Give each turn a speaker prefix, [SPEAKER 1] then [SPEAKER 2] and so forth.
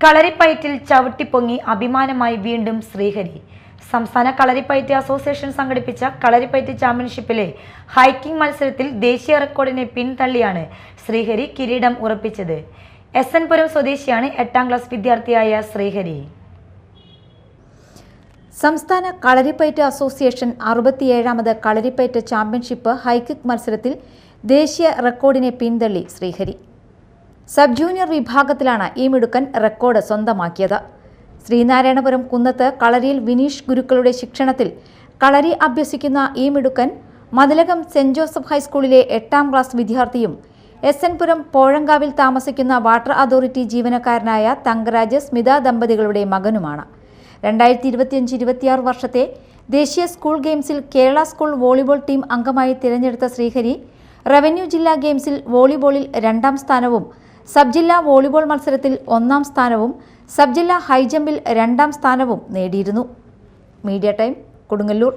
[SPEAKER 1] കളരിപ്പയറ്റിൽ ചവിട്ടിപ്പൊങ്ങി അഭിമാനമായി വീണ്ടും ശ്രീഹരി. സംസ്ഥാന കളരിപ്പയറ്റ് അസോസിയേഷൻ സംഘടിപ്പിച്ച കളരിപ്പയറ്റ് ചാമ്പ്യൻഷിപ്പിലെ ഹൈക്കിംഗ് മത്സരത്തിൽ ദേശീയ റെക്കോർഡിനെ പിന്തള്ളിയാണ് ശ്രീഹരി കിരീടം ഉറപ്പിച്ചത്. എസ് എൻ പുരം സ്വദേശിയാണ് 8ാം ക്ലാസ് വിദ്യാർത്ഥിയായ ശ്രീഹരി.
[SPEAKER 2] സംസ്ഥാന കളരിപ്പയറ്റ് അസോസിയേഷൻ 67ാമത് കളരിപ്പയറ്റ് ചാമ്പ്യൻഷിപ്പ് ഹൈക്കിക്ക് മത്സരത്തിൽ ദേശീയ റെക്കോർഡിനെ പിന്തള്ളി ശ്രീഹരി. സബ് ജൂനിയർ വിഭാഗത്തിലാണ് ഈ മിടുക്കൻ റെക്കോർഡ് സ്വന്തമാക്കിയത്. ശ്രീനാരായണപുരം കുന്നത്ത് കളരിയിൽ വിനീഷ് ഗുരുക്കളുടെ ശിക്ഷണത്തിൽ കളരി അഭ്യസിക്കുന്ന ഈ മിടുക്കൻ മതിലകം സെന്റ് ജോസഫ് ഹൈസ്കൂളിലെ 8ാം ക്ലാസ് വിദ്യാർത്ഥിയും എസ് എൻ പുരം പോഴങ്കാവിൽ താമസിക്കുന്ന വാട്ടർ അതോറിറ്റി ജീവനക്കാരനായ തങ്കരാജ് സ്മിത ദമ്പതികളുടെ മകനുമാണ്. 2025-26 വർഷത്തെ ദേശീയ സ്കൂൾ ഗെയിംസിൽ കേരള സ്കൂൾ വോളിബോൾ ടീം അംഗമായി തിരഞ്ഞെടുത്ത ശ്രീഹരി റവന്യൂ ജില്ലാ ഗെയിംസിൽ വോളിബോളിൽ 2ാം സ്ഥാനവും സബ് ജില്ലാ വോളിബോൾ മത്സരത്തിൽ 1ാം സ്ഥാനവും സബ് ജില്ലാ ഹൈജമ്പിൽ 2ാം സ്ഥാനവും നേടിയിരുന്നു. Media time, Kodungallur.